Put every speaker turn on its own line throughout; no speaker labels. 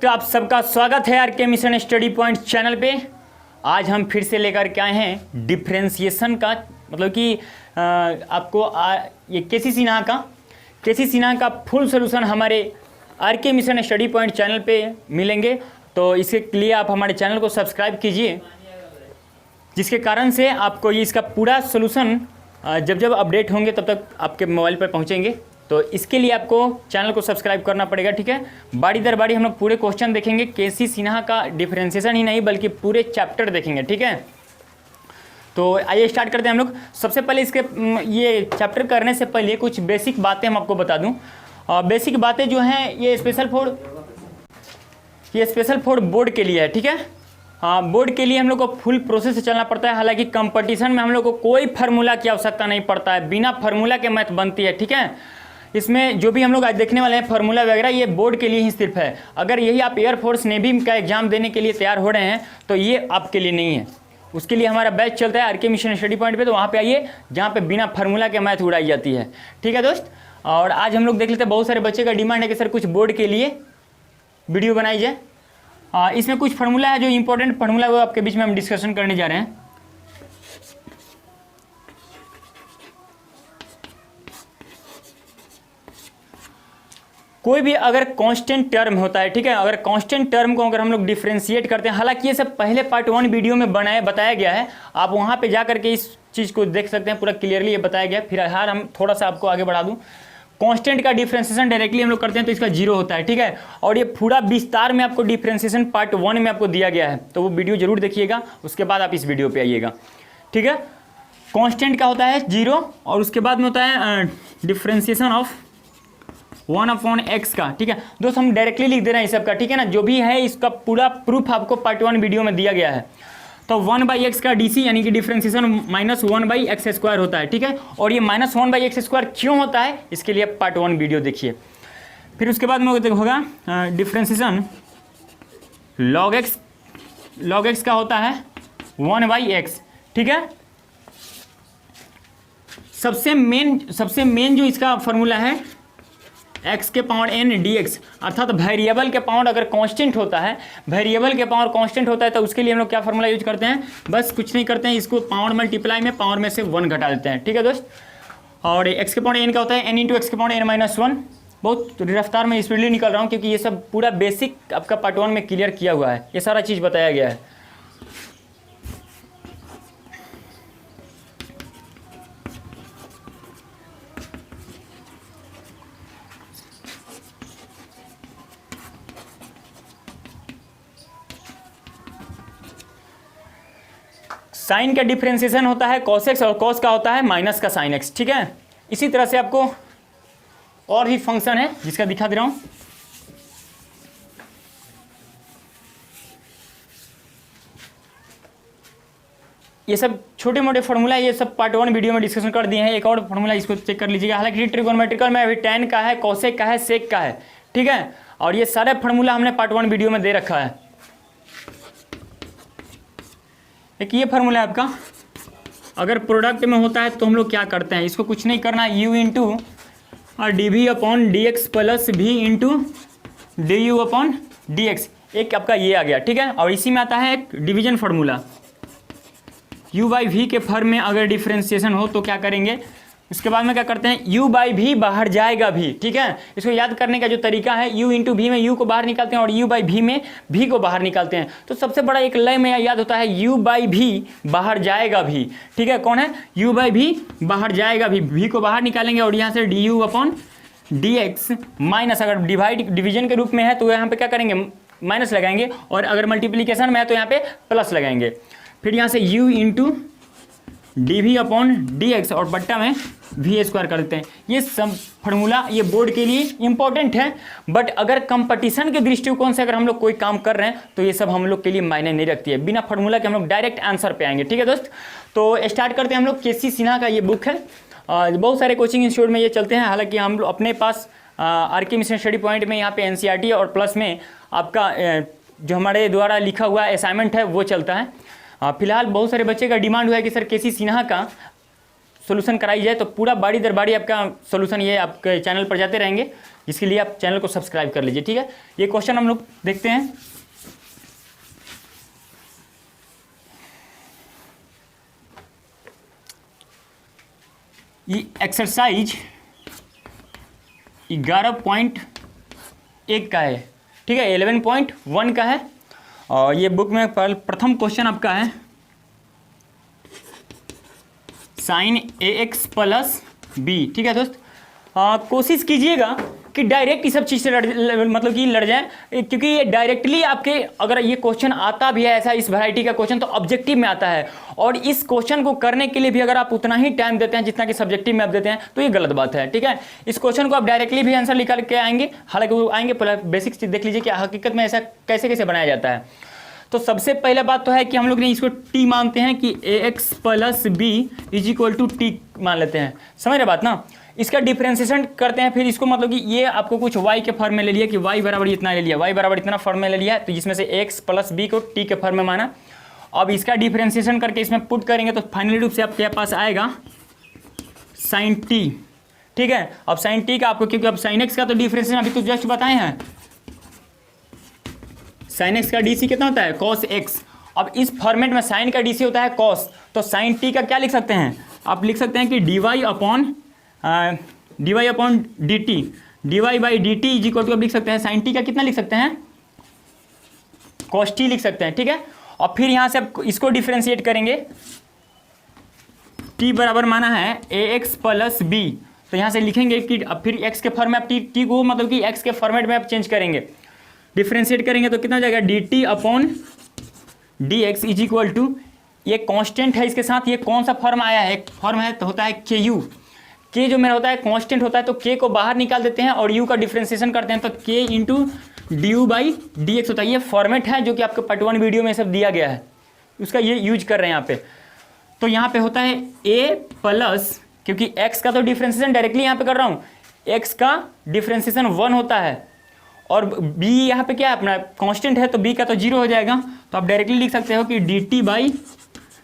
दोस्त, आप सबका स्वागत है RK mission study point channel पे। आज हम फिर से लेकर के आए हैं डिफरेंशिएशन का, मतलब कि आपको ये केसी सिन्हा का फुल सोल्यूशन हमारे RK mission study point channel पे मिलेंगे। तो इसके लिए आप हमारे चैनल को सब्सक्राइब कीजिए, जिसके कारण से आपको ये इसका पूरा सोल्यूशन जब जब अपडेट होंगे तब तक आपके मोबाइल पर पहुँचेंगे। तो इसके लिए आपको चैनल को सब्सक्राइब करना पड़ेगा, ठीक है। बारी दर बारी हम लोग पूरे क्वेश्चन देखेंगे, केसी सिन्हा का डिफरेंशिएशन ही नहीं बल्कि पूरे चैप्टर देखेंगे, ठीक है। तो आइए स्टार्ट करते हैं हम लोग। सबसे पहले इसके ये चैप्टर करने से पहले कुछ बेसिक बातें हम आपको बता दूं। बेसिक बातें जो हैं ये स्पेशल फॉर बोर्ड के लिए है, ठीक है। हाँ, बोर्ड के लिए हम लोग को फुल प्रोसेस से चलना पड़ता है। हालांकि कंपटीशन में हम लोग को कोई फार्मूला की आवश्यकता नहीं पड़ता है, बिना फार्मूला के मैथ बनती है, ठीक है। इसमें जो भी हम लोग आज देखने वाले हैं फार्मूला वगैरह, ये बोर्ड के लिए ही सिर्फ है। अगर यही आप एयरफोर्स नेवी का एग्जाम देने के लिए तैयार हो रहे हैं तो ये आपके लिए नहीं है। उसके लिए हमारा बैच चलता है आरके मिशन स्टडी पॉइंट पे, तो वहाँ पे आइए जहाँ पे बिना फार्मूला के मैथ उड़ाई जाती है, ठीक है दोस्त। और आज हम लोग देख लेते हैं, बहुत सारे बच्चे का डिमांड है कि सर कुछ बोर्ड के लिए वीडियो बनाई जाए। इसमें कुछ फार्मूला है जो इंपॉर्टेंट फार्मूला वो आपके बीच में हम डिस्कशन करने जा रहे हैं। कोई भी अगर कांस्टेंट टर्म होता है, ठीक है, अगर कांस्टेंट टर्म को अगर हम लोग डिफरेंशिएट करते हैं, हालांकि ये सब पहले पार्ट 1 वीडियो में बताया गया है, आप वहाँ पे जा करके इस चीज़ को देख सकते हैं, पूरा क्लियरली ये बताया गया है। फिर यार हम थोड़ा सा आपको आगे बढ़ा दूँ। कांस्टेंट का डिफरेंशिएशन डायरेक्टली हम लोग करते हैं तो इसका 0 होता है, ठीक है। और ये पूरा विस्तार में आपको डिफरेंशिएशन पार्ट 1 में आपको दिया गया है, तो वो वीडियो जरूर देखिएगा, उसके बाद आप इस वीडियो पे आइएगा, ठीक है। कांस्टेंट का होता है 0 और उसके बाद में होता है डिफरेंशिएशन ऑफ 1/x का, ठीक है दोस्त। हम डायरेक्टली लिख दे रहे हैं इस सब का, ठीक है ना। जो भी है इसका पूरा प्रूफ आपको पार्ट 1 वीडियो में दिया गया है। तो 1/x का डीसी यानी कि डिफरेंशिएशन -1/x² होता है, ठीक है। और ये -1/x² क्यों होता है, इसके लिए पार्ट 1 वीडियो देखिए। फिर उसके बाद में होगा डिफरेंशिएशन log x का होता है 1/x, ठीक है। सबसे मेन जो इसका फॉर्मूला है x के पावर n dx, अर्थात वेरिएबल के पावर अगर कांस्टेंट होता है, वेरिएबल के पावर कांस्टेंट होता है तो उसके लिए हम लोग क्या फॉर्मूला यूज करते हैं, बस कुछ नहीं करते हैं, इसको पावर मल्टीप्लाई में पावर में से 1 घटा देते हैं, ठीक है दोस्त। और x के पावर n का होता है n × x के पावर n-1। बहुत रफ्तार में स्पीडली निकल रहा हूँ क्योंकि ये सब पूरा बेसिक आपका पार्ट 1 में क्लियर किया हुआ है, ये सारा चीज़ बताया गया है। साइन का डिफरेंशिएशन होता है cos x और cos का होता है माइनस का sin x, ठीक है। इसी तरह से आपको और भी फंक्शन है जिसका दिखा दे रहा हूं। ये सब छोटे मोटे फार्मूला, ये सब पार्ट 1 वीडियो में डिस्कशन कर दिए हैं। एक और फार्मूला इसको चेक कर लीजिएगा। हालांकि ट्रिगोनोमेट्रिकल में अभी tan का है, cosec का है, sec का है, ठीक है। और ये सारे फार्मूला हमने पार्ट 1 वीडियो में दे रखा है। एक ये फार्मूला है आपका, अगर प्रोडक्ट में होता है तो हम लोग क्या करते हैं, इसको कुछ नहीं करना, u into dv/dx plus v into du/dx, एक आपका ये आ गया, ठीक है। और इसी में आता है एक डिवीजन फार्मूला, u/v के फॉर्म में अगर डिफरेंशिएशन हो तो क्या करेंगे, उसके बाद में क्या करते हैं, u/v बाहर जाएगा भी, ठीक है। इसको याद करने का जो तरीका है, u इंटू v में u को बाहर निकालते हैं और u/v में v को बाहर निकालते हैं। तो सबसे बड़ा एक लय में याद होता है u/v बाहर जाएगा भी, ठीक है। कौन है, u/v बाहर जाएगा भी, v को बाहर निकालेंगे और यहाँ से du/dx माइनस, अगर डिवीजन के रूप में है तो यहाँ पे क्या करेंगे, माइनस लगाएंगे, और अगर मल्टीप्लीकेशन में है तो यहाँ पे प्लस लगाएंगे। फिर यहाँ से u इंटू dv/dx और बट्टा में v² कर देते हैं। ये सब फार्मूला ये बोर्ड के लिए इंपॉर्टेंट है, बट अगर कंपटीशन के दृष्टिकोण से अगर हम लोग कोई काम कर रहे हैं तो ये सब हम लोग के लिए मायने नहीं रखती है। बिना फार्मूला के हम लोग डायरेक्ट आंसर पे आएंगे, ठीक है दोस्त। तो स्टार्ट करते हैं हम लोग। केसी सिन्हा का ये बुक है, बहुत सारे कोचिंग इंस्टीट्यूट में ये चलते हैं। हालांकि हम लोग अपने पास आरके मिशन स्टडी पॉइंट में यहाँ पे NCERT और प्लस में आपका जो हमारे द्वारा लिखा हुआ असाइनमेंट है वो चलता है। फिलहाल बहुत सारे बच्चे का डिमांड हुआ है कि सर केसी सिन्हा का सोल्यूशन कराई जाए तो पूरा बारी दर बारी आपका सोल्यूशन ये आपके चैनल पर जाते रहेंगे, जिसके लिए आप चैनल को सब्सक्राइब कर लीजिए, ठीक है। ये क्वेश्चन हम लोग देखते हैं। ये एक्सरसाइज 11.1 का है, ठीक है, 11.1 का है। और ये बुक में प्रथम क्वेश्चन आपका है sin ax प्लस बी, ठीक है दोस्त। कोशिश कीजिएगा कि डायरेक्ट इस सब चीज़ से मतलब कि लड़ जाए, क्योंकि ये डायरेक्टली आपके अगर ये क्वेश्चन आता भी है ऐसा इस वैरायटी का क्वेश्चन तो ऑब्जेक्टिव में आता है, और इस क्वेश्चन को करने के लिए भी अगर आप उतना ही टाइम देते हैं जितना कि सब्जेक्टिव में आप देते हैं तो ये गलत बात है, ठीक है। इस क्वेश्चन को आप डायरेक्टली भी आंसर निकाल के आएंगे, हालांकि वो आएंगे, पहले बेसिक चीज देख लीजिए कि हकीकत में ऐसा कैसे कैसे बनाया जाता है। तो सबसे पहले बात तो है कि हम लोग ने इसको टी मानते हैं कि ax plus b is equal to t मान लेते हैं, समझ रहे बात ना। इसका डिफरेंशिएशन करते हैं, फिर इसको मतलब कि ये आपको कुछ y के फॉर्म में ले लिया कि y बराबर इतना ले लिया, y बराबर इतना फॉर्म में ले लिया, तो जिसमें से x प्लस बी को t के फॉर्म में माना। अब इसका डिफरेंशिएशन करके इसमें पुट करेंगे तो फाइनली रूप से आपके पास आएगा साइन t, ठीक है। अब साइन t का आपको, क्योंकि अब साइन x का तो डिफरेंशिएशन अभी तो जस्ट बताए हैं, साइन x का डी कितना होता है cos x। अब इस फॉर्मेट में साइन का डी होता है cos, तो साइन t का क्या लिख सकते हैं आप, लिख सकते हैं कि dy upon d by d t is equal to, अब लिख सकते हैं साइन t का कितना लिख सकते हैं cos t लिख सकते हैं, ठीक है। और फिर यहां से आप इसको डिफरेंशिएट करेंगे, t बराबर माना है ax प्लस बी, तो यहां से लिखेंगे कि अब फिर x के फॉर्म में आप t को मतलब कि x के फॉर्मेट में आप चेंज करेंगे, डिफरेंशिएट करेंगे तो कितना हो जाएगा dt upon d x is equal to, ये कांस्टेंट है, इसके साथ ये कौन सा फॉर्म आया है, एक फॉर्म है तो होता है के यू, के जो मेरा होता है कांस्टेंट होता है, तो के को बाहर निकाल देते हैं और यू का डिफरेंशिएशन करते हैं तो के into D you by d x होता है। ये फॉर्मेट है जो कि आपके पार्ट 1 वीडियो में सब दिया गया है, उसका ये यूज कर रहे हैं यहाँ पे। तो यहाँ पे होता है ए प्लस, क्योंकि एक्स का तो डिफरेंशिएशन डायरेक्टली यहाँ पे कर रहा हूँ, एक्स का डिफरेंशिएशन 1 होता है और b यहाँ पे क्या है अपना कांस्टेंट है, तो b का तो 0 हो जाएगा, तो आप डायरेक्टली लिख सकते हो कि dt by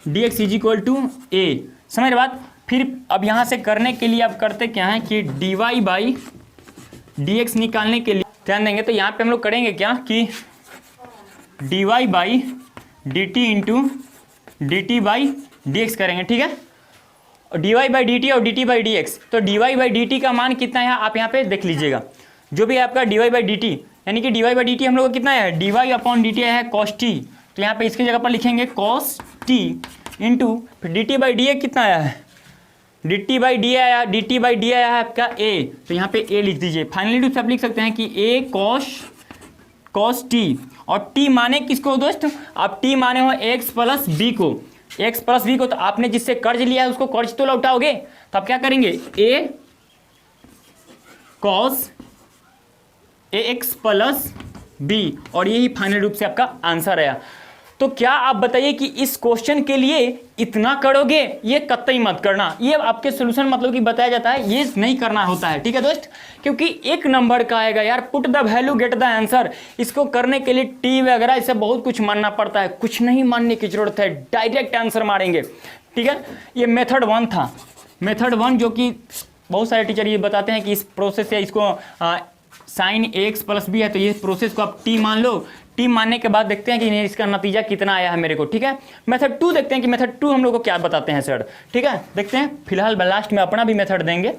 d x is equal to a, समझ रहे बात। फिर अब यहाँ से करने के लिए आप करते क्या है कि dy बाई डी एक्स निकालने के लिए ध्यान देंगे, तो यहाँ पे हम लोग करेंगे क्या कि dy by d T into D T by d x करेंगे, ठीक है। और dy बाई डी टी और D T by d x, तो dy बाई डी टी का मान कितना है आप यहाँ पे देख लीजिएगा, जो भी आपका dy बाई डी टी, यानी कि dy बाई डी टी हम लोग को कितना है dy अपॉन डी टी है cos t, तो यहाँ पे इसकी जगह पर लिखेंगे cos t इंटू फिर dt बाई डी कितना आया है dt बाई डी आया, dt बाई डी आया है आपका a, तो यहाँ पे a लिख दीजिए। फाइनली रूप से आप लिख सकते हैं कि a cos t, और t माने किसको दोस्त, आप t माने हो x प्लस b को, x प्लस b को, तो आपने जिससे कर्ज लिया है उसको कर्ज तो लौटाओगे, तो आप क्या करेंगे a cos ax plus b, और यही फाइनल रूप से आपका आंसर आया। तो क्या आप बताइए कि इस क्वेश्चन के लिए इतना करोगे, ये कतई मत करना, ये आपके सोल्यूशन मतलब कि बताया जाता है ये नहीं करना होता है, ठीक है दोस्त, क्योंकि एक नंबर का आएगा यार, put the value get the answer, इसको करने के लिए टी वगैरह इसे बहुत कुछ मानना पड़ता है, कुछ नहीं मानने की जरूरत है, डायरेक्ट आंसर मारेंगे, ठीक है। ये मेथड 1 था, मेथड 1 जो कि बहुत सारे टीचर ये बताते हैं कि इस प्रोसेस से इसको साइन एक्स प्लस बी है, तो ये प्रोसेस को आप टी मान लो, टी मानने के बाद देखते हैं कि इसका नतीजा कितना आया है मेरे को, ठीक है। मेथड 2 देखते हैं कि मेथड 2 हम लोग को क्या बताते हैं सर, ठीक है, देखते हैं। फिलहाल लास्ट में अपना भी मेथड देंगे।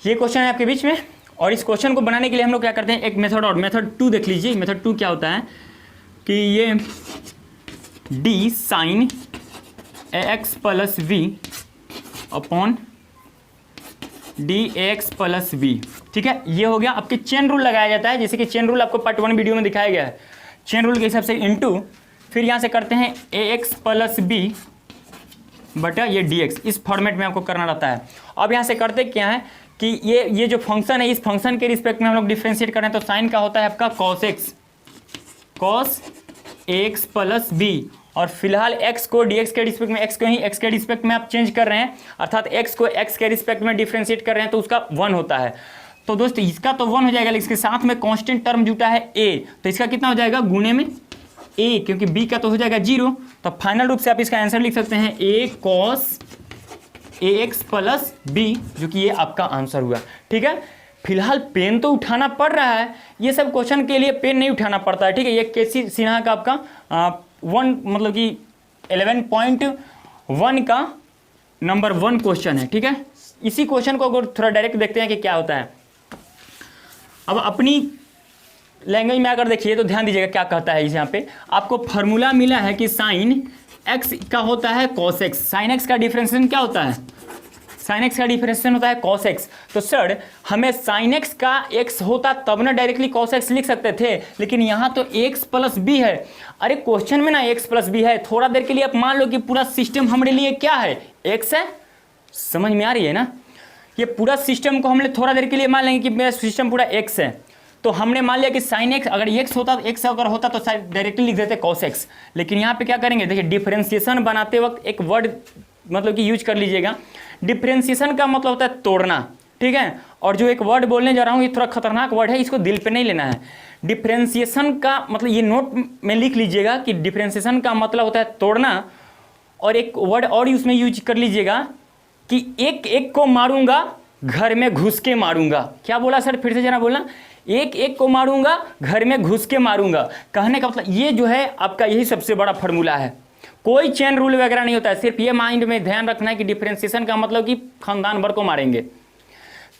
ये क्वेश्चन है आपके बीच में, और इस क्वेश्चन को बनाने के लिए हम लोग क्या करते हैं, एक मेथड और मेथड 2 देख लीजिए। मेथड 2 क्या होता है कि ये d sine ax plus v upon d x plus b, ठीक है, ये हो गया। आपके चेन रूल लगाया जाता है, जैसे कि चेन रूल आपको पार्ट 1 वीडियो में दिखाया गया है, चेन रूल के हिसाब से इनटू, फिर यहाँ से करते हैं ax प्लस बी बटा ये dx, इस फॉर्मेट में आपको करना रहता है। अब यहाँ से करते क्या है कि ये जो फंक्शन है, इस फंक्शन के रिस्पेक्ट में हम लोग डिफरेंशिएट करें तो साइन का होता है आपका cos x प्लस बी, और फिलहाल x को dx के रिस्पेक्ट में, x को ही x के रिस्पेक्ट में आप चेंज कर रहे हैं, अर्थात x को x के रिस्पेक्ट में डिफ्रेंशिएट कर रहे हैं तो उसका 1 होता है। तो दोस्त इसका तो 1 हो जाएगा, लेकिन इसके साथ में कांस्टेंट टर्म जुटा है a, तो इसका कितना हो जाएगा गुणे में a, क्योंकि b का तो हो जाएगा 0। तो फाइनल रूप से आप इसका आंसर लिख सकते हैं a cos ax plus b, जो कि ये आपका आंसर हुआ। ठीक है, फिलहाल पेन तो उठाना पड़ रहा है, ये सब क्वेश्चन के लिए पेन नहीं उठाना पड़ता है। ठीक है, ये केसी सिन्हा का आपका 11.1 का नंबर 1 क्वेश्चन है। ठीक है, इसी क्वेश्चन को अगर थोड़ा डायरेक्ट देखते हैं कि क्या होता है। अब अपनी लैंग्वेज में अगर देखिए तो ध्यान दीजिएगा क्या कहता है। इस यहाँ पे आपको फार्मूला मिला है कि साइन एक्स का होता है कॉस एक्स। साइन एक्स का डिफरेंशिएशन क्या होता है? साइन एक्स का डिफरेंशिएशन होता है कॉस एक्स। तो सर हमें साइन एक्स का एक्स होता तब ना डायरेक्टली कॉस एक्स लिख सकते थे, लेकिन यहाँ तो एक्स प्लस बी है। अरे क्वेश्चन में ना एक्स प्लस बी है, थोड़ा देर के लिए आप मान लो कि पूरा सिस्टम हमारे लिए क्या है? एक्स है। समझ में आ रही है ना? ये पूरा सिस्टम को हमने थोड़ा देर के लिए मान लेंगे कि मेरा सिस्टम पूरा एक्स है। तो हमने मान लिया कि साइन एक्स, अगर एक्स होता तो एक्स अगर होता तो डायरेक्टली लिख देते कॉस एक्स। लेकिन यहाँ पे क्या करेंगे, देखिए डिफरेंशिएशन बनाते वक्त एक वर्ड मतलब कि यूज कर लीजिएगा। डिफरेंशिएशन का मतलब होता है तोड़ना। ठीक है, और जो एक वर्ड बोलने जा रहा हूँ ये थोड़ा खतरनाक वर्ड है, इसको दिल पे नहीं लेना है। डिफरेंशिएशन का मतलब, ये नोट में लिख लीजिएगा कि डिफरेंशिएशन का मतलब होता है तोड़ना। और एक वर्ड और उसमें यूज कर लीजिएगा कि एक एक को मारूंगा घर में घुस के मारूंगा। क्या बोला सर, फिर से जरा बोलना। एक एक को मारूंगा घर में घुस के मारूंगा। कहने का मतलब ये जो है आपका यही सबसे बड़ा फार्मूला है। कोई चेन रूल वगैरह नहीं होता है, सिर्फ ये माइंड में ध्यान रखना है कि डिफरेंशिएशन का मतलब कि खानदान भर को मारेंगे।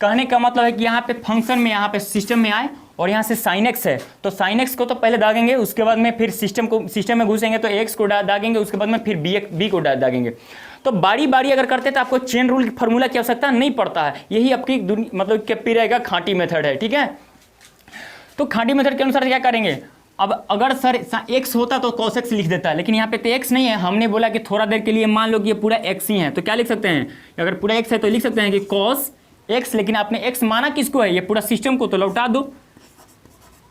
कहने का मतलब है कि यहाँ पे फंक्शन में, यहाँ पे सिस्टम में आए और यहाँ से साइन एक्स है तो साइन एक्स को तो पहले दागेंगे, उसके बाद में फिर सिस्टम में घुसेंगे तो एक्स को दागेंगे, उसके बाद में फिर बी को दागेंगे। तो बारी बारी अगर करते तो आपको चेन रूल फार्मूला की आवश्यकता नहीं पड़ता है। यही आपकी मतलब कैपी रहेगा, खांटी मेथड है। ठीक है, तो खांटी मेथड के अनुसार क्या करेंगे। अब अगर सर एक्स होता तो कॉस एक्स लिख देता है, लेकिन यहाँ पे तो एक्स नहीं है। हमने बोला कि थोड़ा देर के लिए मान लो कि ये पूरा एक्स ही है, तो क्या लिख सकते हैं, अगर पूरा एक्स है तो लिख सकते हैं कि कॉस एक्स, लेकिन आपने एक्स माना किसको है, ये पूरा सिस्टम को, तो लौटा दो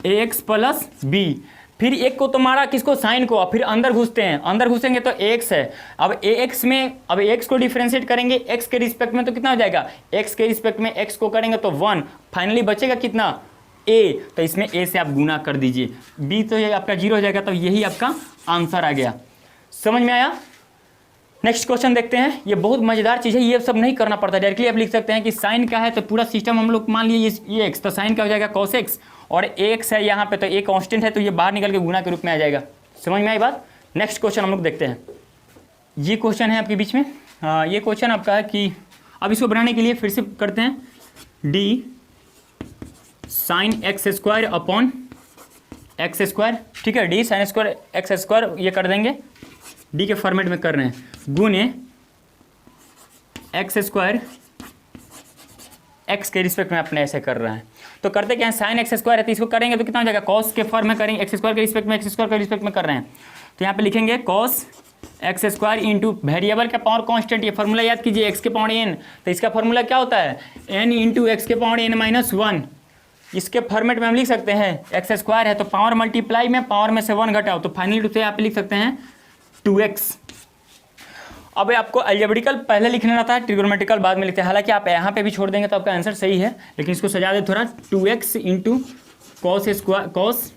एक्स प्लस बी। फिर एक को तो मारा किसको, साइन को, फिर अंदर घुसते हैं, अंदर घुसेंगे तो एक्स है। अब एक्स में, अब एक्स को डिफरेंशिएट करेंगे एक्स के रिस्पेक्ट में तो कितना हो जाएगा, एक्स के रिस्पेक्ट में एक्स को करेंगे तो 1, फाइनली बचेगा कितना, ए। तो इसमें ए से आप गुना कर दीजिए, बी तो ये आपका 0 हो जाएगा। तो यही आपका आंसर आ गया। समझ में आया? नेक्स्ट क्वेश्चन देखते हैं। ये बहुत मजेदार चीज़ है, ये सब नहीं करना पड़ता, डायरेक्टली आप लिख सकते हैं कि साइन का है तो पूरा सिस्टम हम लोग मान लिए ये एक्स, तो साइन का हो जाएगा कॉस एक्स, और एक्स है यहाँ पे तो ए कांस्टेंट है तो ये बाहर निकल के गुना के रूप में आ जाएगा। समझ में आई बात? नेक्स्ट क्वेश्चन हम लोग देखते हैं। ये क्वेश्चन है आपके बीच में, ये क्वेश्चन आपका है कि अब इसको बनाने के लिए फिर से करते हैं, D sine x square upon x square. ठीक है, D sine square x square ये कर देंगे, डी के फॉर्मेट में कर रहे हैं, गुने एक्स स्क्वायर एक्स के रिस्पेक्ट में अपने ऐसे कर रहे हैं। तो करते क्या है, साइन एक्स स्क्वायर है तो इसको करेंगे तो कितना हो जाएगा, कॉस के फॉर्म में करेंगे, एक्स स्क्वायर के रिस्पेक्ट में, एक्स स्क्वायर के रिस्पेक्ट में कर रहे हैं तो यहाँ पे लिखेंगे cos x square into variable का पावर कांस्टेंट। ये फार्मूला याद कीजिए, एक्स के पावर एन, तो इसका फार्मूला क्या होता है, एन इंटू एक्स के पावर एन माइनस 1। इसके फॉर्मेट में हम लिख सकते हैं एक्स स्क्वायर है तो पावर मल्टीप्लाई में पावर में से 1 घटाओ, तो फाइनली रूप से यहाँ पे लिख सकते हैं 2x। अब आपको अलजेब्रिकल पहले लिखना रहता है, ट्रिगोनोमेट्रिकल बाद में लिखते हैं। हालांकि आप यहाँ पे भी छोड़ देंगे तो आपका आंसर सही है, लेकिन इसको सजा दे थोड़ा, 2x into cos square, cos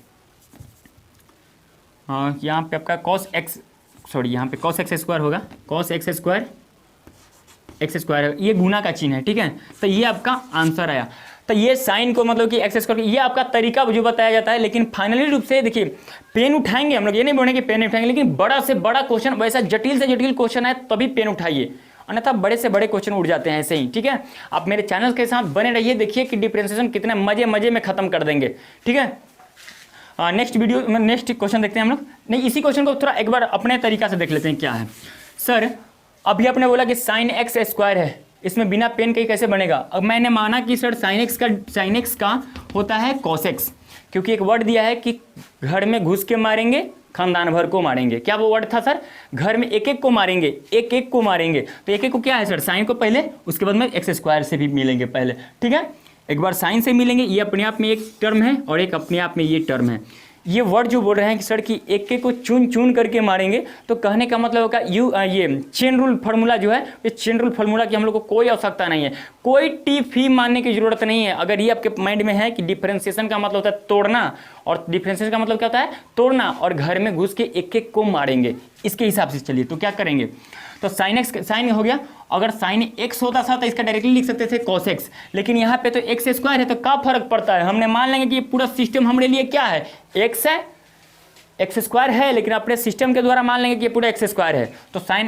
यहाँ पे आपका कॉस एक्स, सॉरी यहाँ पे कॉस एक्स स्क्वायर होगा, cos x square x square, ये गुना का चिन्ह है। ठीक है, तो ये आपका आंसर आया। तो ये साइन को मतलब कि एक्स स्क्वायर, ये आपका तरीका जो बताया जाता है। लेकिन फाइनली रूप से देखिए, पेन उठाएंगे हम लोग, ये नहीं बोलेंगे पेन नहीं उठाएंगे, लेकिन बड़ा से बड़ा क्वेश्चन, वैसा जटिल से जटिल क्वेश्चन है तभी पेन उठाइए, अन्यथा बड़े से बड़े क्वेश्चन उठ जाते हैं ऐसे ही। ठीक है, आप मेरे चैनल के साथ बने रहिए, देखिए कि डिफरेंशिएशन कितने मजे मजे में खत्म कर देंगे। ठीक है, नेक्स्ट वीडियो में नेक्स्ट क्वेश्चन देखते हैं हम लोग। नहीं, इसी क्वेश्चन को थोड़ा एक बार अपने तरीका से देख लेते हैं क्या है। सर अभी आपने बोला कि साइन एक्स स्क्वायर है, इसमें बिना पेन के कैसे बनेगा। अब मैंने माना कि सर साइन एक्स का होता है कॉस एक्स, क्योंकि एक वर्ड दिया है कि घर में घुस के मारेंगे, खानदान भर को मारेंगे। क्या वो वर्ड था सर, घर में एक एक को मारेंगे, एक एक को मारेंगे, तो एक एक को क्या है सर, साइन को पहले, उसके बाद में एक्स स्क्वायर से भी मिलेंगे पहले। ठीक है, एक बार साइन से मिलेंगे, ये अपने आप में एक टर्म है और एक अपने आप में ये टर्म है। ये वर्ड जो बोल रहे हैं कि सर कि एक एक को चुन चुन करके मारेंगे, तो कहने का मतलब होगा ये चेन रूल फार्मूला जो है, ये चेन रूल फार्मूला की हम लोग को कोई आवश्यकता नहीं है, कोई टी फी मानने की जरूरत नहीं है। अगर ये आपके माइंड में है कि डिफरेंशिएशन का मतलब होता है तोड़ना, और डिफरेंशिएशन का मतलब क्या होता है तोड़ना, और घर में घुस के एक एक को मारेंगे, इसके हिसाब से चलिए तो क्या करेंगे। तो साइन एक्स साइन हो गया, अगर साइन एक्स होता था तो इसका डायरेक्टली लिख सकते थे कॉस एक्स, लेकिन यहाँ पे तो एक्स स्क्वायर है तो क्या फर्क पड़ता है, हमने मान लेंगे कि ये पूरा सिस्टम हमारे लिए क्या है एक्स है, एक्स स्क्वायर है, लेकिन अपने सिस्टम के द्वारा मान लेंगे कि ये पूरा एक्स स्क्वायर है, तो साइन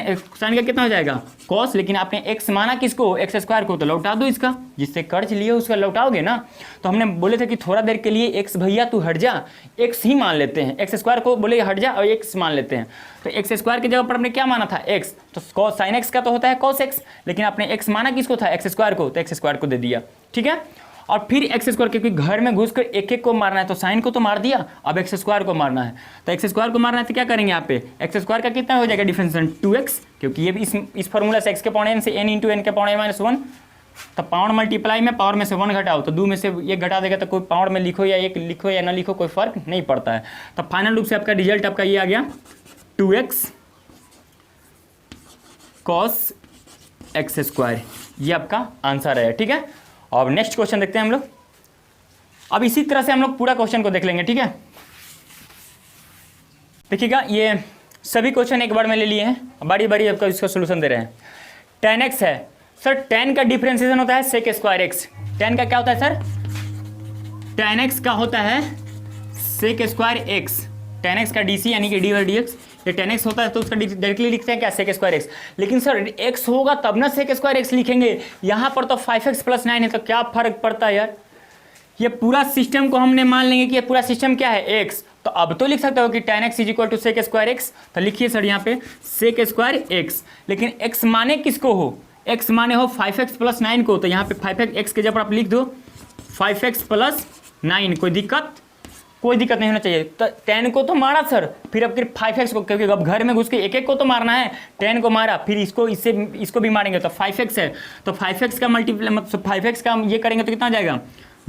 का कितना हो जाएगा कॉस, लेकिन आपने एक्स माना किसको एक्स स्क्वायर को, तो लौटा दो इसका, जिससे कर्ज लिए उसका लौटाओगे ना। तो हमने बोले थे कि थोड़ा देर के लिए एक्स भैया तू हट जा, एक्स ही मान लेते हैं, एक्स स्क्वायर को बोले हट जा और एक्स मान लेते हैं, तो एक्स स्क्वायर की जगह पर हमने क्या माना था एक्स, तो साइन एक्स का तो होता है कॉस एक्स, लेकिन आपने एक्स माना किसको था एक्स स्क्वायर को, तो एक्स स्क्वायर को दे दिया, ठीक है। और फिर एक्स स्क्वायर, क्योंकि घर में घुसकर एक एक को मारना है, तो साइन को तो मार दिया, अब एक्स स्क्वायर को मारना है, तो एक्स स्क्वायर को मारना है तो क्या करेंगे यहाँ पे एक्स स्क्वायर का कितना हो जाएगा डिफरेंशिएशन 2x, क्योंकि ये इस फार्मूला से x के पावर n से n इंटू एन के पावर -1, तो पावर मल्टीप्लाई में पावर में से 1 घटाओ तो 2 में से 1 घटा देगा, तो कोई पावर में लिखो या 1 लिखो या ना लिखो कोई फर्क नहीं पड़ता है। तो फाइनल रूप से आपका रिजल्ट आपका ये आ गया 2x cos x स्क्वायर, ये आपका आंसर है, ठीक है। और नेक्स्ट क्वेश्चन देखते हैं हम लोग। अब इसी तरह से हम लोग पूरा क्वेश्चन को देख लेंगे, ठीक है। देखिएगा ये सभी क्वेश्चन एक बार में ले लिए हैं, बारी बारी आपका इसका सोल्यूशन दे रहे हैं। tan x है सर, tan का डिफरेंशिएशन होता है sec स्क्वायर x, tan का क्या होता है सर, tan x का होता है sec square x, tan x का dc यानी कि d/dx, ये tan x होता है तो उसका डायरेक्टली लिखते हैं क्या sec स्क्वायर x, लेकिन सर x होगा तब ना sec स्क्वायर x लिखेंगे, यहाँ पर तो 5x + 9 है, तो क्या फर्क पड़ता है यार, ये पूरा सिस्टम को हमने मान लेंगे कि ये पूरा सिस्टम क्या है x, तो अब तो लिख सकते हो कि tan x = sec square x, तो लिखिए सर यहाँ पे sec स्क्वायर x, लेकिन x माने किसको हो, x माने हो 5x + 9 को, तो यहाँ पे 5x के जब आप लिख दो 5x + 9, कोई दिक्कत नहीं होना चाहिए। तो tan को तो मारा सर, फिर अब 5x को, क्योंकि अब घर में घुस के एक एक को तो मारना है, tan को मारा फिर इसको भी मारेंगे, तो 5x है, तो 5x का मल्टीप्लाई मतलब 5x का ये करेंगे तो कितना हो जाएगा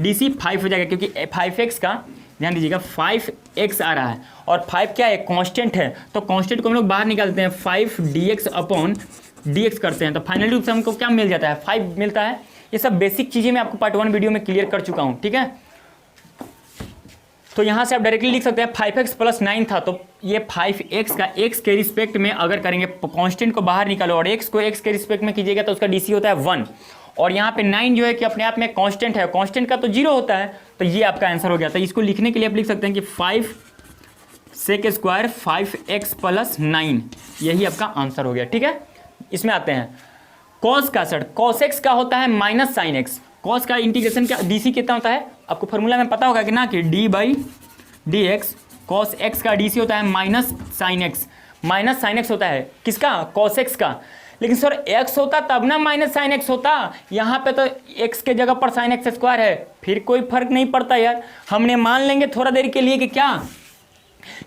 DC 5 हो जाएगा, क्योंकि 5x का ध्यान दीजिएगा 5x आ रहा है, और 5 क्या है कांस्टेंट है, तो कांस्टेंट को हम लोग बाहर निकालते हैं 5dx/dx करते हैं, तो फाइनली रूप से हमको क्या मिल जाता है 5 मिलता है। ये सब बेसिक चीज़ें मैं आपको पार्ट 1 वीडियो में क्लियर कर चुका हूँ, ठीक है। तो यहाँ से आप डायरेक्टली लिख सकते हैं 5x + 9 था, तो ये 5x का x के रिस्पेक्ट में अगर करेंगे, कांस्टेंट को बाहर निकालो और x को x के रिस्पेक्ट में कीजिएगा तो उसका DC होता है 1, और यहाँ पे 9 जो है कि अपने आप में कांस्टेंट है, कांस्टेंट का तो 0 होता है, तो ये आपका आंसर हो गया। तो इसको लिखने के लिए आप लिख सकते हैं कि 5 sec स्क्वायर 5x + 9, यही आपका आंसर हो गया, ठीक है। इसमें आते हैं cos का, सर cos x का होता है -sin x, cos का इंटीग्रेशन का DC कितना होता है आपको फॉर्मूला में पता होगा कि ना, कि d/dx, cos x का DC होता है -sin x होता है किसका cos x का, लेकिन सर x होता तब ना -sin x होता, यहाँ पे तो x के जगह पर sin x स्क्वायर है, फिर कोई फर्क नहीं पड़ता यार। हमने मान लेंगे थोड़ा देर के लिए कि क्या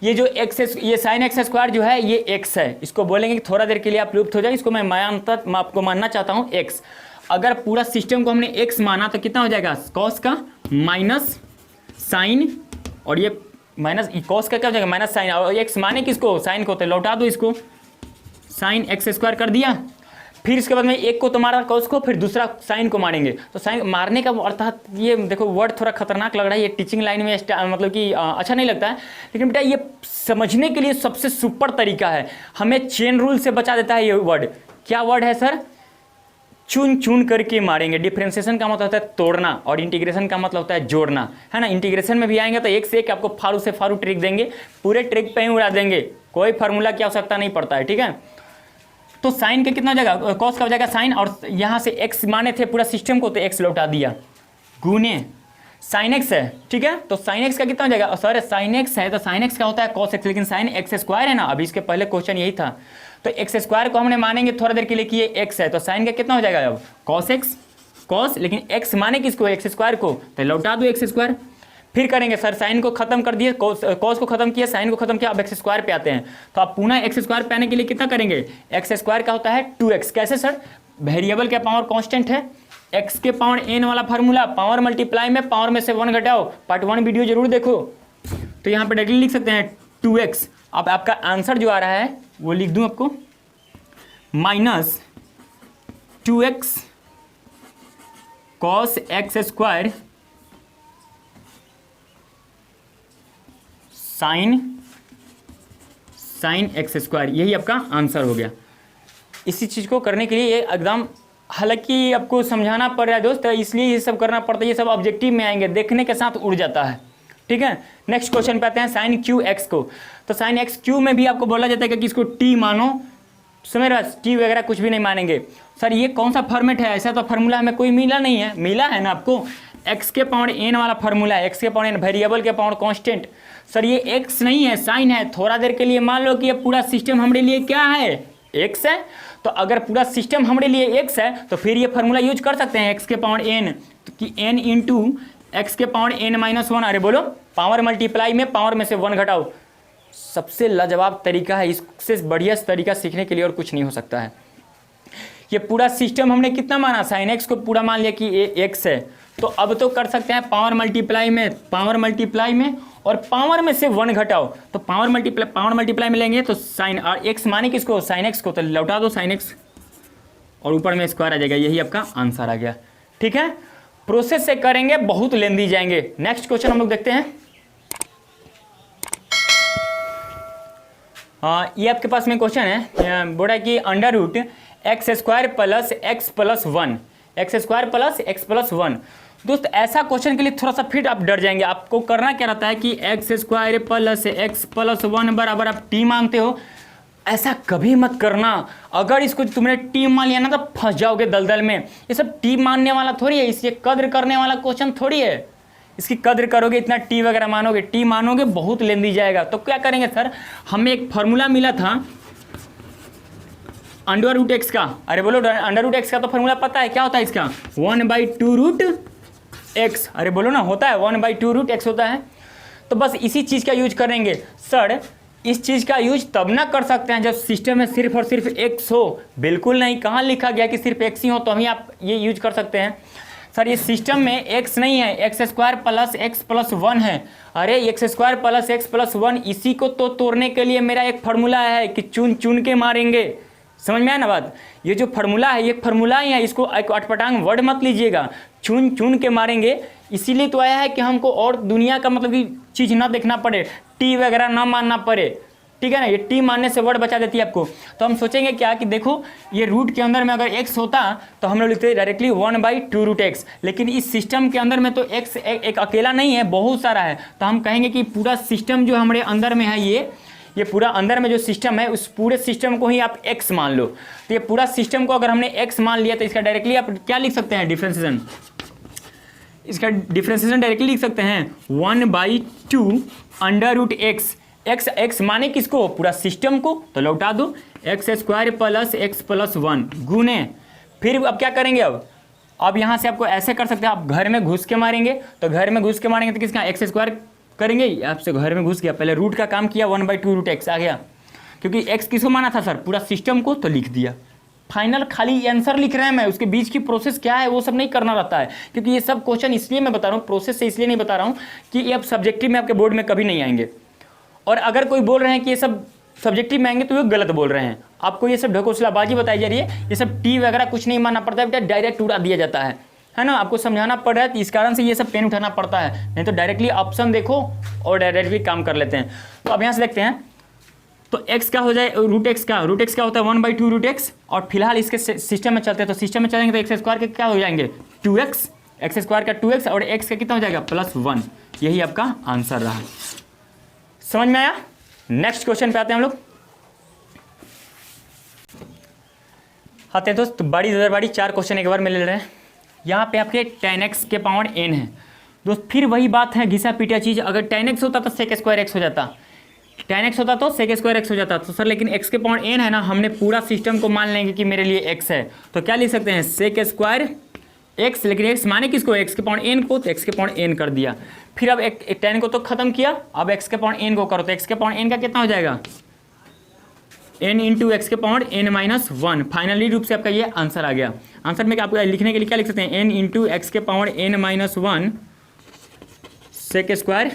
ये जो ये sin x स्क्वायर जो है ये x है, इसको बोलेंगे कि थोड़ा देर के लिए आप लुप्त हो जाए, इसको मैं आपको मानना चाहता हूँ x। अगर पूरा सिस्टम को हमने x माना तो कितना हो जाएगा cos का माइनस साइन, और ये माइनस cos का क्या हो जाएगा माइनस साइन, और x माने किसको साइन को, तो लौटा दो इसको, साइन x स्क्वायर कर दिया, फिर इसके बाद में एक को तो मारा cos को, फिर दूसरा साइन को मारेंगे, तो साइन मारने का अर्थात ये देखो वर्ड थोड़ा खतरनाक लग रहा है, ये टीचिंग लाइन में मतलब कि अच्छा नहीं लगता है, लेकिन बेटा ये समझने के लिए सबसे सुपर तरीका है, हमें चेन रूल से बचा देता है ये वर्ड। क्या वर्ड है सर, चुन चुन करके मारेंगे। डिफरेंशिएशन का मतलब होता है तोड़ना, और इंटीग्रेशन का मतलब होता है जोड़ना, है ना। इंटीग्रेशन में भी आएंगे तो एक से एक आपको फारू से फारू ट्रिक देंगे, पूरे ट्रिक पे ही उड़ा देंगे, कोई फार्मूला की आवश्यकता नहीं पड़ता है, ठीक है। तो साइन का कितना हो जाएगा, कॉस का हो जाएगा साइन, और यहाँ से एक्स माने थे पूरा सिस्टम को तो एक्स लौटा दिया, गुने साइन एक्स है, ठीक है। तो साइन एक्स का कितना हो जाएगा, सर साइन एक्स है तो साइन एक्स का होता है कॉस एक्स, लेकिन साइन एक्स स्क्वायर है ना, अभी इसके पहले क्वेश्चन यही था, तो एक्स स्क्वायर को हमने मानेंगे थोड़ा देर के लिए कि ये एक्स है, तो साइन का कितना हो जाएगा अब कॉस एक्स, कॉस, लेकिन एक्स माने किसको एक्स स्क्वायर को, तो लौटा दो एक्स स्क्वायर। फिर करेंगे सर साइन को खत्म कर दिए, कॉस को खत्म किया, साइन को खत्म किया, अब एक्स स्क्वायर पे आते हैं, तो आप पुनः एक्स स्क्वायर पे आने के लिए कितना करेंगे, एक्स स्क्वायर का होता है 2x, कैसे सर, वेरिएबल का पावर कांस्टेंट है, x के पावर n वाला फार्मूला, पावर मल्टीप्लाई में पावर में से 1 घटाओ, पार्ट 1 वीडियो जरूर देखो, तो यहाँ पे डायरेक्टली लिख सकते हैं 2x। अब आपका आंसर जो आ रहा है वो लिख दूं आपको, minus 2x cos x square sine x square, यही आपका आंसर हो गया। इसी चीज़ को करने के लिए ये एकदम, हालांकि आपको समझाना पड़ रहा है दोस्त, इसलिए ये सब करना पड़ता है, ये सब ऑब्जेक्टिव में आएंगे, देखने के साथ उड़ जाता है, ठीक है। नेक्स्ट क्वेश्चन पे आते हैं, साइन क्यू एक्स को। तो साइन एक्स क्यू में भी आपको बोला जाता है कि इसको टी मानो, समझ रहा, टी वगैरह कुछ भी नहीं मानेंगे। सर ये कौन सा फॉर्मेट है, ऐसा तो फार्मूला हमें कोई मिला नहीं है। मिला है ना आपको, एक्स के पावर एन वाला फार्मूला है, एक्स के पावर एन वेरिएबल के पावर कांस्टेंट। सर ये एक्स नहीं है, साइन है। थोड़ा देर के लिए मान लो कि ये पूरा सिस्टम हमारे लिए क्या है, एक्स है। तो अगर पूरा सिस्टम हमारे लिए एक्स है तो फिर ये फार्मूला यूज कर सकते हैं, एक्स के पावर एन, तो कि एन इंटू एक्स के पावर एन माइनस वन। अरे बोलो, पावर मल्टीप्लाई में पावर में से वन घटाओ, सबसे लाजवाब तरीका है, इससे बढ़िया तरीका सीखने के लिए और कुछ नहीं हो सकता है। ये पूरा सिस्टम हमने कितना माना, साइन एक्स को पूरा मान लिया कि ये एक्स है। तो अब तो कर सकते हैं पावर मल्टीप्लाई में और पावर में से वन घटाओ, तो पावर मल्टीप्लाई में लेंगे तो साइन, और एक्स माने किसको, साइन एक्स को, तो लौटा दो साइन एक्स और ऊपर में स्क्वायर आ जाएगा, यही आपका आंसर आ गया, ठीक है। प्रोसेस से करेंगे, बहुत लेंदी जाएंगे। नेक्स्ट क्वेश्चन हम लोग देखते हैं। ये आपके पास में क्वेश्चन है, बोला कि under root x square plus x plus one. दोस्त ऐसा क्वेश्चन के लिए थोड़ा सा फिर आप डर जाएंगे। आपको करना क्या रहता है कि x square plus x plus one बराबर आप टी मानते हो, ऐसा कभी मत करना। अगर इसको तुमने टी मान लिया ना तो फंस जाओगे दलदल में। ये सब टी मानने वाला थोड़ी है, इससे कद्र करने वाला क्वेश्चन थोड़ी है। इसकी कद्र करोगे, इतना टी वगैरह मानोगे, टी मानोगे बहुत लेंदी जाएगा। तो क्या करेंगे सर, हमें एक फार्मूला मिला था अंडर रूट एक्स का। अरे बोलो, अंडर रूट एक्स का तो फार्मूला पता है, क्या होता है इसका, 1/2 रूट एक्स। अरे बोलो ना, होता है 1/2 रूट एक्स होता है। तो बस इसी चीज़ का यूज करेंगे। सर इस चीज़ का यूज तब ना कर सकते हैं जब सिस्टम में सिर्फ और सिर्फ एक्स हो। बिल्कुल नहीं, कहाँ लिखा गया कि सिर्फ एक्स ही हो तो हम ही आप ये यूज कर सकते हैं। सर ये सिस्टम में एक्स नहीं है, x square plus x plus one है। अरे x square plus x plus one, इसी को तो तोड़ने के लिए मेरा एक फार्मूला है कि चुन चुन के मारेंगे। समझ में आया ना बात, ये जो फार्मूला है ये फार्मूला ही है, इसको एक अटपटांग वर्ड मत लीजिएगा, चुन चुन के मारेंगे। इसीलिए तो आया है कि हमको और दुनिया का मतलब की चीज़ ना देखना पड़े, टी वगैरह ना मानना पड़े, ठीक है ना। ये टी मानने से वर्ड बचा देती है आपको। तो हम सोचेंगे क्या कि देखो ये रूट के अंदर में अगर एक्स होता तो हम लोग लिखते डायरेक्टली 1/2 रूट एक्स, लेकिन इस सिस्टम के अंदर में तो एक्स एक अकेला नहीं है, बहुत सारा है। तो हम कहेंगे कि पूरा सिस्टम जो हमारे अंदर में है, ये पूरा अंदर में जो सिस्टम है उस पूरे सिस्टम को ही आप x मान लो। तो ये पूरा सिस्टम को अगर हमने x मान लिया तो इसका डायरेक्टली आप क्या लिख सकते हैं, डिफरेंशिएशन। इसका डिफरेंशिएशन डायरेक्टली लिख सकते हैं 1/2 अंडर रूट एक्स। एक्स माने किसको, पूरा सिस्टम को, तो लौटा दो x square plus x plus one गुने। फिर अब क्या करेंगे, अब यहाँ से आपको ऐसे कर सकते हैं, आप घर में घुस के मारेंगे। तो घर में घुस के मारेंगे तो किसका, एक्स स्क्वायर करेंगे, आपसे घर में घुस गया, पहले रूट का काम किया, 1/2 रूट एक्स आ गया। क्योंकि एक्स किसको माना था सर, पूरा सिस्टम को, तो लिख दिया। फाइनल खाली आंसर लिख रहे हैं, मैं उसके बीच की प्रोसेस क्या है वो सब नहीं करना रहता है। क्योंकि ये सब क्वेश्चन इसलिए मैं बता रहा हूँ, प्रोसेस से इसलिए नहीं बता रहा हूँ कि ये अब सब्जेक्टिव में आपके बोर्ड में कभी नहीं आएंगे। और अगर कोई बोल रहे हैं कि ये सब सब्जेक्टिव में आएंगे तो वो गलत बोल रहे हैं। आपको ये सब ढकोसलाबाजी बताई जा रही है, ये सब टी वगैरह कुछ नहीं मानना पड़ता है, डायरेक्ट उड़ा दिया जाता है ना। आपको समझाना पड़ रहा है, तो इस कारण से ये सब पेन उठाना पड़ता है, नहीं तो डायरेक्टली ऑप्शन देखो और डायरेक्टली काम कर लेते हैं। तो अब यहाँ से देखते हैं, तो x का हो जाए रूट एक्स का होता है 1/2 रूट एक्स। और फिलहाल इसके सिस्टम में चलते हैं, तो सिस्टम में चलेंगे तो एक्स स्क्वायर के क्या हो जाएंगे 2x, एक्स स्क्वायर का 2x और x का कितना हो जाएगा +1। यही आपका आंसर रहा। समझ में आया। नेक्स्ट क्वेश्चन पे आते हैं हम लोग। आते हैं दोस्त, बड़ी दर बड़ी 4 क्वेश्चन एक बार में ले रहे हैं। यहाँ पे आपके tan x के पावर n है दोस्त। फिर वही बात है, घिसा पीटा चीज़। अगर tan x होता तो sec स्क्वायर x हो जाता, tan x होता तो sec स्क्वायर x हो जाता। तो सर लेकिन x के पावर n है ना, हमने पूरा सिस्टम को मान लेंगे कि मेरे लिए x है, तो क्या लिख सकते हैं sec स्क्वायर x। लेकिन x माने किसको, x के पावर n को, तो x के पावर n कर दिया। फिर अब एक tan को तो खत्म किया, अब x के पावर n को करो, तो x के पावर n का कितना हो जाएगा n इंटू एक्स के power n minus one. Finally रूप से आपका ये आंसर आ गया। आंसर में आपको लिखने के लिए क्या लिख सकते हैं, n इंटू एक्स के power n minus one sec square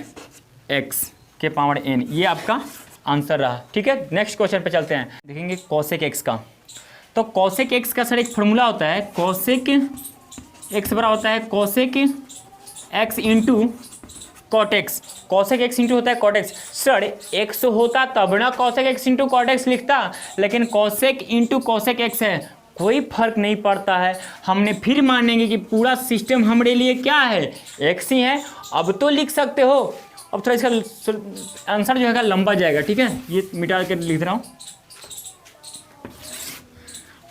x के पावर n, ये आपका आंसर रहा। ठीक है, नेक्स्ट क्वेश्चन पे चलते हैं, देखेंगे कॉसेक एक्स का। तो कॉसेक एक्स का सर एक फॉर्मूला होता है, कॉसेक एक्स बड़ा होता है cosec x into cot x. Cosec x into होता है कॉट एक्स। सर एक्स होता तब ना cosec x into cot x लिखता, लेकिन कॉसेक इंटू कॉसेक एक्स है, कोई फर्क नहीं पड़ता है। हमने फिर मानेंगे कि पूरा सिस्टम हमारे लिए क्या है, एक्स ही है। अब तो लिख सकते हो, अब थोड़ा इसका आंसर जो है लंबा जाएगा। ठीक है, ये मिटा के लिख रहा हूँ।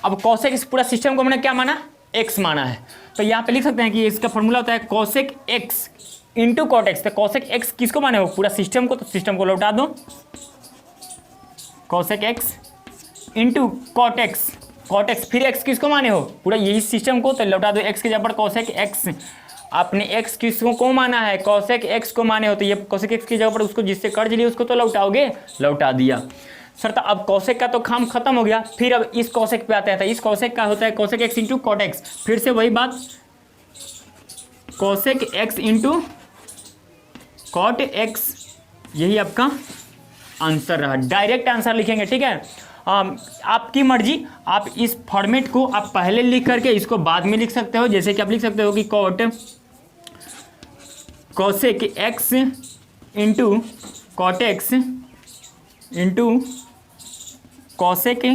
अब कॉसेक इस पूरा सिस्टम को हमने क्या माना, एक्स माना है, तो यहाँ पे लिख सकते हैं कि इसका फॉर्मूला होता है cosec x into cot x. तो कॉसेक एक्स किसको माने हो, पूरा सिस्टम को, तो सिस्टम को लौटा दो, cosec x into cot x. Cot x फिर एक्स किसको माने हो, पूरा यही सिस्टम को, तो लौटा दो एक्स के जगह पर कॉसेक एक्स। आपने एक्स किसको को माना है, कॉसेक एक्स को माने हो, तो ये कॉसेक एक्स की जगह पर उसको जिससे कर्ज लिए उसको तो लौटाओगे, लौटा दिया। सर तो अब कॉसेक का तो काम खत्म हो गया, फिर अब इस कॉसेक पे आते हैं। तो इस कॉसेक का होता है cosec x into cot x, फिर से वही बात, cosec x into cot x, यही आपका आंसर रहा। डायरेक्ट आंसर लिखेंगे। ठीक है, आपकी मर्जी, आप इस फॉर्मेट को आप पहले लिख करके इसको बाद में लिख सकते हो। जैसे कि आप लिख सकते हो कि cosec x into cot x into cosec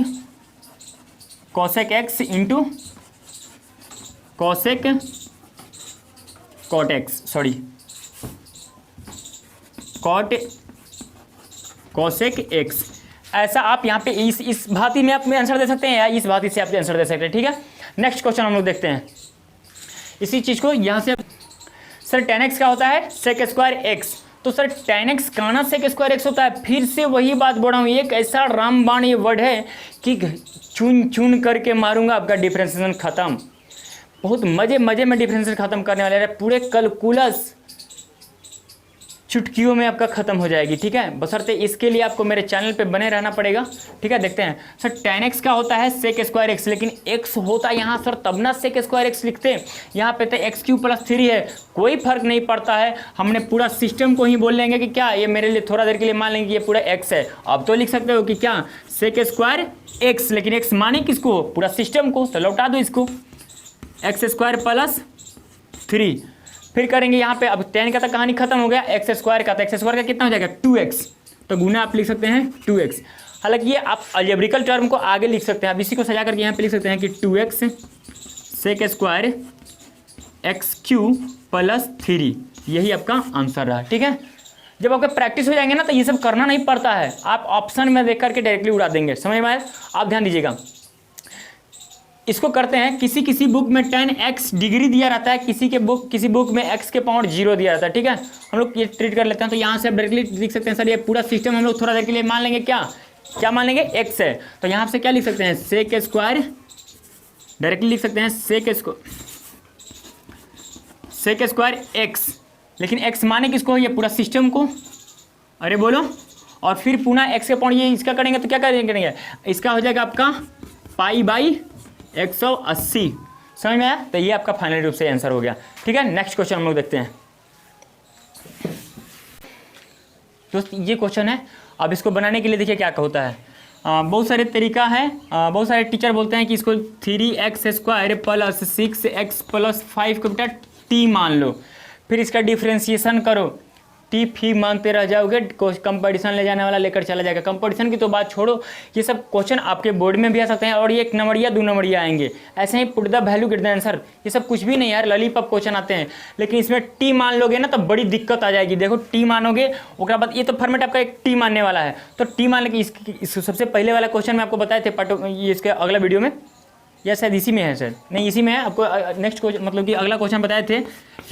x into cosec cot x, sorry cosec x. ऐसा आप यहाँ पे इस भांति में आप आंसर दे सकते हैं या इस भांति से आप आंसर दे सकते हैं। ठीक है, नेक्स्ट क्वेश्चन हम लोग देखते हैं इसी चीज़ को यहाँ से। सर tan x का होता है सेक स्क्वायर एक्स, तो सर tan x काना सेक स्क्वायर एक्स होता है। फिर से वही बात बोल रहा हूँ, एक ऐसा रामबाण ये वर्ड है कि चुन चुन करके मारूंगा, आपका डिफरेंशिएशन खत्म। बहुत मजे मजे में डिफरेंशिएशन खत्म करने वाले हैं, पूरे कैलकुलस चुटकियों में आपका खत्म हो जाएगी। ठीक है, बशर्ते इसके लिए आपको मेरे चैनल पे बने रहना पड़ेगा। ठीक है, देखते हैं। सर tan x का होता है सेक स्क्वायर एक्स, लेकिन x होता यहाँ सर तब ना सेक स्क्वायर एक्स लिखते, यहाँ पे तो एक्स क्यू प्लस 3 है, कोई फर्क नहीं पड़ता है। हमने पूरा सिस्टम को ही बोल लेंगे कि क्या ये मेरे लिए थोड़ा देर के लिए मान लेंगे कि ये पूरा x है। अब तो लिख सकते हो कि क्या सेक स्क्वायर एक्स, लेकिन x माने किसको, पूरा सिस्टम को, तो लौटा दो इसको, एक्स स्क्वायर प्लस 3। फिर करेंगे यहाँ पे, अब tan का तो कहानी खत्म हो गया, एक्स स्क्वायर का, तो एक्स स्क्वायर का कितना हो जाएगा 2x, तो गुना आप लिख सकते हैं 2x। हालांकि ये आप अलजेब्रिकल टर्म को आगे लिख सकते हैं, अब इसी को सजा करके यहाँ पे लिख सकते हैं कि 2x sec square x q plus 3, यही आपका आंसर रहा। ठीक है, जब आपका प्रैक्टिस हो जाएंगे ना तो ये सब करना नहीं पड़ता है, आप ऑप्शन में देख करके डायरेक्टली उड़ा देंगे। समझ में आया, आप ध्यान दीजिएगा। इसको करते हैं, किसी किसी बुक में 10x डिग्री दिया रहता है, किसी बुक में x के पावर 0 दिया रहता है। ठीक है, हम लोग ये ट्रीट कर लेते हैं। तो यहाँ से आप डायरेक्टली लिख सकते हैं सर ये पूरा सिस्टम हम लोग थोड़ा देर के लिए मान लेंगे, क्या मान लेंगे, x है, तो यहाँ से क्या लिख सकते हैं, सेक स्क्वायर, डायरेक्टली लिख सकते हैं सेक स्क्वायर x, लेकिन x माने किसको, ये पूरा सिस्टम को, अरे बोलो, और फिर पुनः x के पावर ये इसका करेंगे तो क्या करेंगे, इसका हो जाएगा आपका पाई बाई 180। समझ में आया, तो ये आपका फाइनल रूप से आंसर हो गया। ठीक है, नेक्स्ट क्वेश्चन हम लोग देखते हैं। दोस्त ये क्वेश्चन है, अब इसको बनाने के लिए देखिए क्या होता है, बहुत सारे तरीका है। बहुत सारे टीचर बोलते हैं कि इसको 3x square plus 6x plus 5 को बेटा t मान लो, फिर इसका डिफ्रेंशिएशन करो, टी फी मानते रह जाओगे, कंपटीशन ले जाने वाला लेकर चला जाएगा। कंपटीशन की तो बात छोड़ो, ये सब क्वेश्चन आपके बोर्ड में भी आ सकते हैं, और ये 1 नंबरिया 2 नंबरिया आएंगे। ऐसे ही put the value get the answer, ये सब कुछ भी नहीं यार, ललीपॉप क्वेश्चन आते हैं। लेकिन इसमें टी मान लोगे ना तो बड़ी दिक्कत आ जाएगी। देखो टी मानोगे, उसके बाद ये तो फॉर्मेट आपका एक टी मानने वाला है, तो टी मान लेके इस सबसे पहले वाला क्वेश्चन में आपको बताए थे ये इसके अगला वीडियो में, या शायद इसी में है सर, नहीं इसी में है। आपको नेक्स्ट क्वेश्चन मतलब कि अगला क्वेश्चन बताए थे,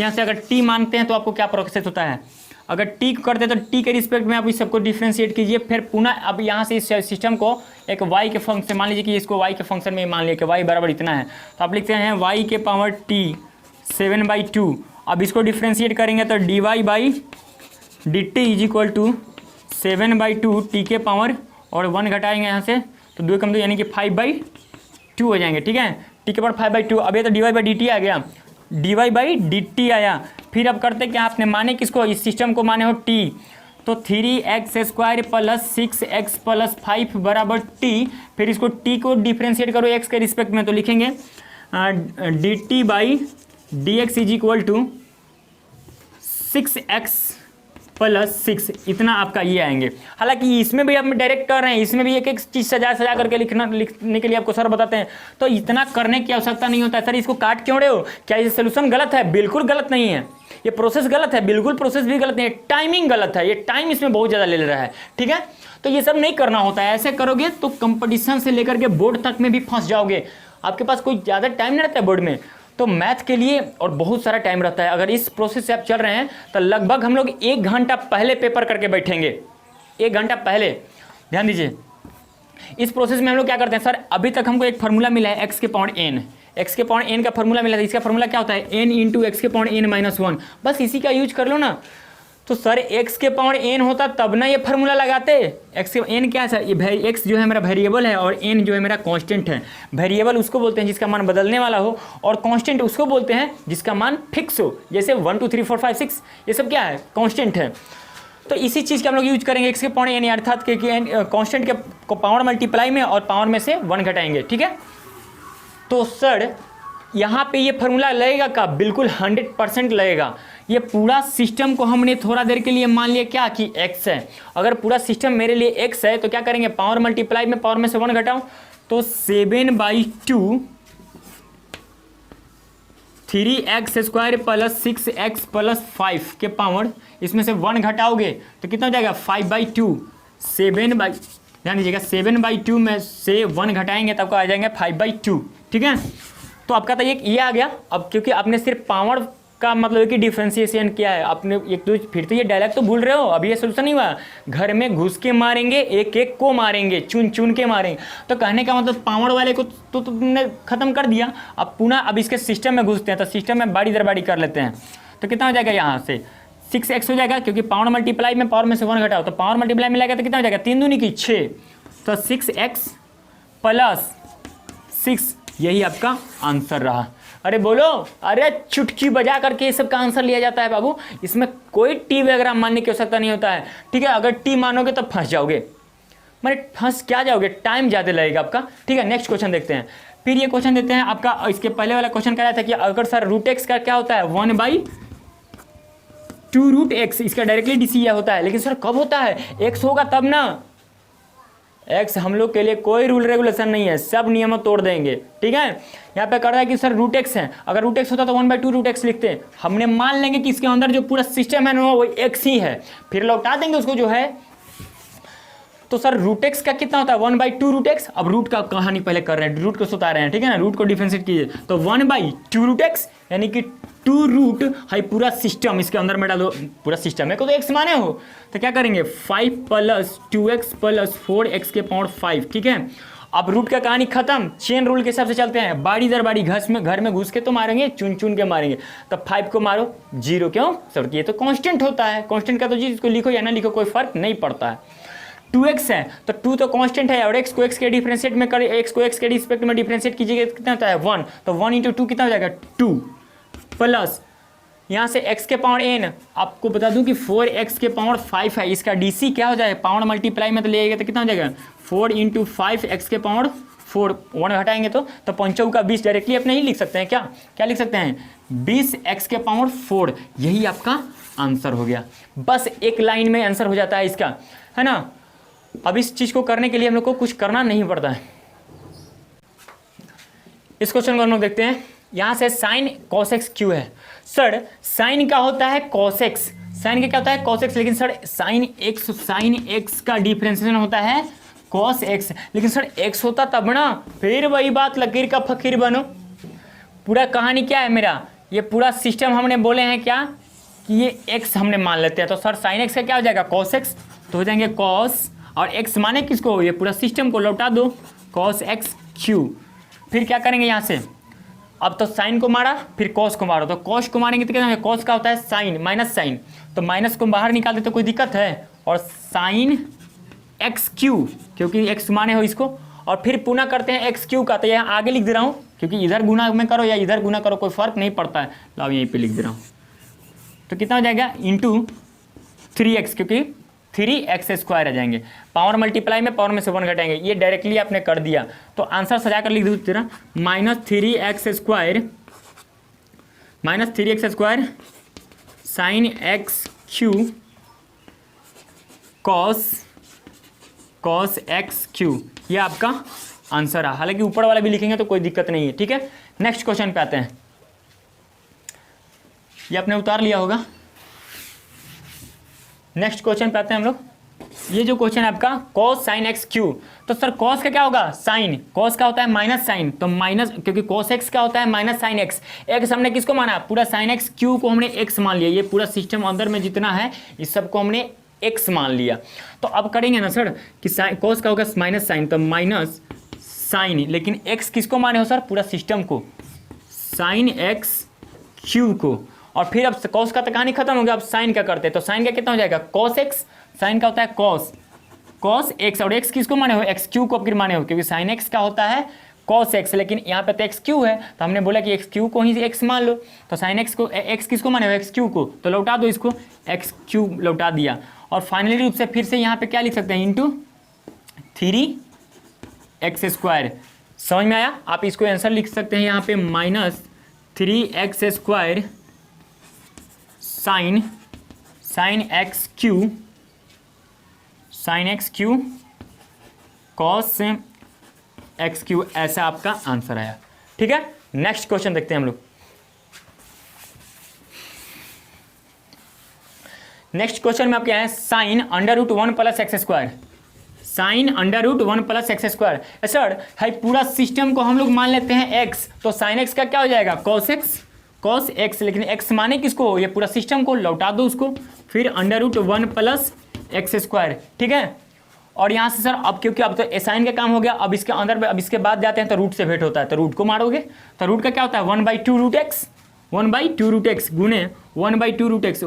यहाँ से अगर टी मानते हैं तो आपको क्या प्रोसेस होता है। अगर टी करते हैं तो टी के रिस्पेक्ट में आप इस सबको डिफ्रेंशिएट कीजिए, फिर पुनः अब यहाँ से इस सिस्टम को एक y के फंक्शन, मान लीजिए कि इसको y के फंक्शन में मान लिया कि y बराबर इतना है, तो आप लिखते हैं y के पावर t 7/2। अब इसको डिफ्रेंशिएट करेंगे तो dy by d t is equal to 7/2 t के पावर, और 1 घटाएंगे यहाँ से तो 2 कम 2 यानी कि 5/2 हो जाएंगे। ठीक है, टी के पावर 5/2। अब ये तो dy बाई डी टी आ गया, dy बाई डी टी आया। फिर अब करते क्या, आपने माने किसको, इस सिस्टम को माने हो t, तो 3x² प्लस 6x प्लस 5 बराबर t, फिर इसको t को डिफ्रेंशिएट करो x के रिस्पेक्ट में, तो लिखेंगे dt by dx is equal to 6x plus 6, इतना आपका ये आएंगे। हालांकि इसमें भी आप डायरेक्ट कर रहे हैं, इसमें भी एक एक चीज़ सजा करके लिखने के लिए आपको सर बताते हैं, तो इतना करने की आवश्यकता नहीं होता है। सर इसको काट क्यों रहे हो, क्या ये सोल्यूशन गलत है? बिल्कुल गलत नहीं है, ये प्रोसेस गलत है, बिल्कुल प्रोसेस भी गलत नहीं है, टाइमिंग गलत है, ये टाइम इसमें बहुत ज़्यादा ले रहा है, ठीक है। तो ये सब नहीं करना होता है, ऐसे करोगे तो कंपटीशन से लेकर के बोर्ड तक में भी फंस जाओगे। आपके पास कोई ज़्यादा टाइम नहीं रहता है बोर्ड में, तो मैथ के लिए और बहुत सारा टाइम रहता है। अगर इस प्रोसेस से आप चल रहे हैं तो लगभग हम लोग 1 घंटा पहले पेपर करके बैठेंगे, 1 घंटा पहले। ध्यान दीजिए, इस प्रोसेस में हम लोग क्या करते हैं, सर अभी तक हमको एक फार्मूला मिला है x के पावर n, x के पावर n का फार्मूला मिला है, इसका फार्मूला क्या होता है n इंटू एक्स के पावर n माइनस 1, बस इसी का यूज कर लो ना। तो सर x के पावर n होता तब ना ये फार्मूला लगाते। x के n क्या है सर, ये x जो है मेरा वेरिएबल है और n जो है मेरा कांस्टेंट है। वेरिएबल उसको बोलते हैं जिसका मान बदलने वाला हो, और कांस्टेंट उसको बोलते हैं जिसका मान फिक्स हो, जैसे 1 2 3 4 5 6 ये सब क्या है, कांस्टेंट है। तो इसी चीज़ का हम लोग यूज करेंगे x के पावर n, अर्थात कि कांस्टेंट के को पावर मल्टीप्लाई में और पावर में से 1 घटाएंगे, ठीक है। तो सर यहाँ पे ये फार्मूला लगेगा का, बिल्कुल 100% लगेगा। ये पूरा सिस्टम को हमने थोड़ा देर के लिए मान लिया क्या कि x है। अगर पूरा सिस्टम मेरे लिए x है तो क्या करेंगे, पावर मल्टीप्लाई में पावर में से 1 घटाओ, तो 7/2 3x² प्लस 6x प्लस 5 के पावर, इसमें से 1 घटाओगे तो कितना हो जाएगा 5/2। ध्यान दीजिएगा 7/2 में से 1 घटाएंगे तब आ जाएंगे 5/2, ठीक है। तो आपका तो ये आ गया। अब क्योंकि आपने सिर्फ पावर का मतलब कि डिफ्रेंसिएशन किया है, आपने एक दो फिर तो ये डायलॉग तो भूल रहे हो, अभी ये सोल्यूशन नहीं हुआ। घर में घुस के मारेंगे, एक एक को मारेंगे, चुन चुन के मारेंगे। तो कहने का मतलब पावर वाले को तो तुमने खत्म कर दिया। अब पुनः अब इसके सिस्टम में घुसते हैं, तो सिस्टम में बारी दर बारी कर लेते हैं। तो कितना हो जाएगा, यहाँ से 6x हो जाएगा, क्योंकि पावर मल्टीप्लाई में पावर में से 1 घटाओ, तो पावर मल्टीप्लाई में लगेगा तो कितना हो जाएगा, 3 दूनी की 6, तो 6x प्लस 6, यही आपका आंसर रहा। अरे बोलो, अरे चुटकी बजा करके ये सब का आंसर लिया जाता है बाबू, इसमें कोई टी वगैरह मानने की आवश्यकता नहीं होता है, ठीक है। अगर टी मानोगे तो फंस जाओगे, मैंने फंस क्या जाओगे, टाइम ज़्यादा लगेगा आपका, ठीक है। नेक्स्ट क्वेश्चन देखते हैं। फिर ये क्वेश्चन देते हैं आपका, इसके पहले वाला क्वेश्चन कह रहा था कि अगर सर रूट एक्स का क्या होता है 1/2 रूट एक्स, इसका डायरेक्टली डीसी होता है, लेकिन सर कब होता है, एक्स होगा तब ना। एक्स हम लोग के लिए कोई रूल रेगुलेशन नहीं है, सब नियम तोड़ देंगे, ठीक है। यहाँ पे कर रहा है कि सर रूट एक्स है, अगर रूट एक्स होता तो 1/2 रूट एक्स लिखते हैं। हमने मान लेंगे कि इसके अंदर जो पूरा सिस्टम है ना वो एक्स ही है, फिर लौटा देंगे उसको जो है। तो सर रूट एक्स का कितना होता है 1/2 रूट एक्स। अब रूट का कहानी पहले कर रहे हैं, रूट को सुता रहे हैं, ठीक है ना। रूट को डिफरेंशिएट कीजिए तो 1/2 रूट एक्स, यानी कि 2 रूट है पूरा सिस्टम, इसके अंदर में डालो पूरा सिस्टम है को तो एक्स माने हो, तो क्या करेंगे 5 प्लस 2x प्लस 4x के पावर 5, ठीक है। अब रूट का कहानी खत्म, चेन रूल के हिसाब से चलते हैं, बारी दर बारी घर में घुस के तो मारेंगे, चुन चुन के मारेंगे। तब 5 को मारो 0, क्यों सर, ये तो कांस्टेंट होता है, कांस्टेंट का तो जी इसको लिखो या ना लिखो कोई फर्क नहीं पड़ता है। 2x है तो 2 तो कांस्टेंट है, और x को x के डिफरेंशिएट में कर, x को x के रिस्पेक्ट में डिफरेंशिएट कीजिएगा कितना होता है 1, तो 1 × 2 कितना हो जाएगा 2 प्लस यहाँ से x के पावर n, आपको बता दूं कि 4x के पावर 5 है, इसका डीसी क्या हो जाएगा, पावर मल्टीप्लाई में तो ले आएगा तो कितना हो जाएगा 4 × 5 x के पावर 4, 1 घटाएंगे तो 5 का 20 डायरेक्टली अपने ही लिख सकते हैं, क्या लिख सकते हैं 20x के पावर 4, यही आपका आंसर हो गया। बस एक लाइन में आंसर हो जाता है इसका, है ना। अब इस चीज़ को करने के लिए हम लोग को कुछ करना नहीं पड़ता है। इस क्वेश्चन को हम लोग देखते हैं। यहाँ से साइन cos x क्यों है, सर साइन का होता है cos x, साइन का क्या होता है cos x, लेकिन सर साइन x का डिफरेंशिएशन होता है cos x, लेकिन सर x होता तब ना, फिर वही बात लकीर का फकीर बनो। पूरा कहानी क्या है मेरा, ये पूरा सिस्टम हमने बोले हैं क्या कि ये x हमने मान लेते हैं, तो सर साइन x का क्या हो जाएगा cos x, तो हो जाएंगे cos, और x माने किसको, ये पूरा सिस्टम को लौटा दो cos x क्यू। फिर क्या करेंगे यहाँ से, अब तो साइन को मारा फिर कॉस को मारो, तो कॉस को मारेंगे तो क्या होगा, कॉस का होता है साइन माइनस साइन, तो माइनस को बाहर निकाल दे तो कोई दिक्कत है, और साइन एक्स क्यू, क्योंकि एक्स माने हो इसको, और फिर पुनः करते हैं एक्स क्यू का, तो यहाँ आगे लिख दे रहा हूँ क्योंकि इधर गुना में करो या इधर गुना करो कोई फर्क नहीं पड़ता है, लाओ यहीं पे लिख दे रहा हूँ। तो कितना हो जाएगा इंटू 3x, क्योंकि 3x² आ जाएंगे। पावर मल्टीप्लाई में पावर में से 1 घटाएंगे, ये डायरेक्टली आपने कर दिया। तो आंसर सजा कर लिख दो तेरा -3x² sin x³ cos x³, ये आपका आंसर है। हालांकि ऊपर वाला भी लिखेंगे तो कोई दिक्कत नहीं है, ठीक है। नेक्स्ट क्वेश्चन पे आते हैं, ये आपने उतार लिया होगा। नेक्स्ट क्वेश्चन पे आते हैं हम लोग। ये जो क्वेश्चन है आपका cos sin x³, तो सर cos का क्या होगा साइन, cos का होता है माइनस साइन, तो माइनस, क्योंकि cos x का होता है माइनस साइन x। x हमने किसको माना, पूरा sin x³ को हमने x मान लिया, ये पूरा सिस्टम अंदर में जितना है इस सबको हमने x मान लिया। तो अब करेंगे ना सर कि cos का होगा माइनस साइन, तो माइनस साइन, लेकिन x किसको माने हो सर, पूरा सिस्टम को, sin x³ को। और फिर अब cos का तो कहानी खत्म हो गया, अब साइन का करते हैं, तो साइन का कितना हो जाएगा cos x, साइन का होता है cos x, और x किसको माने हो, x³ को फिर माने हो, क्योंकि sin x का होता है cos x, लेकिन यहाँ पे तो x³ है, तो हमने बोला कि x³ को ही x मान लो। तो sin x को, x किसको माने हो, x³ को, तो लौटा दो इसको, x³ लौटा दिया। और फाइनली रूप से फिर से यहाँ पे क्या लिख सकते हैं, इंटू 3x²। समझ में आया, आप इसको आंसर लिख सकते हैं यहाँ पे -3x² sin x³ cos x³, ऐसा आपका आंसर आया, ठीक है। नेक्स्ट क्वेश्चन देखते हैं हम लोग। नेक्स्ट क्वेश्चन में आपके हैं sin √1 + x², sin √1 + x²। Sir है पूरा सिस्टम को हम लोग मान लेते हैं x, तो sin x का क्या हो जाएगा cos x, लेकिन x माने किसको, ये पूरा सिस्टम को, लौटा दो उसको, फिर √1 + x², ठीक है। और यहाँ से सर अब क्योंकि अब तो साइन का काम हो गया, अब इसके अंदर में, अब इसके बाद जाते हैं तो रूट से भेंट होता है, तो रूट को मारोगे, तो रूट का क्या होता है 1/2√x, 1/2√x गुने 1/2√x,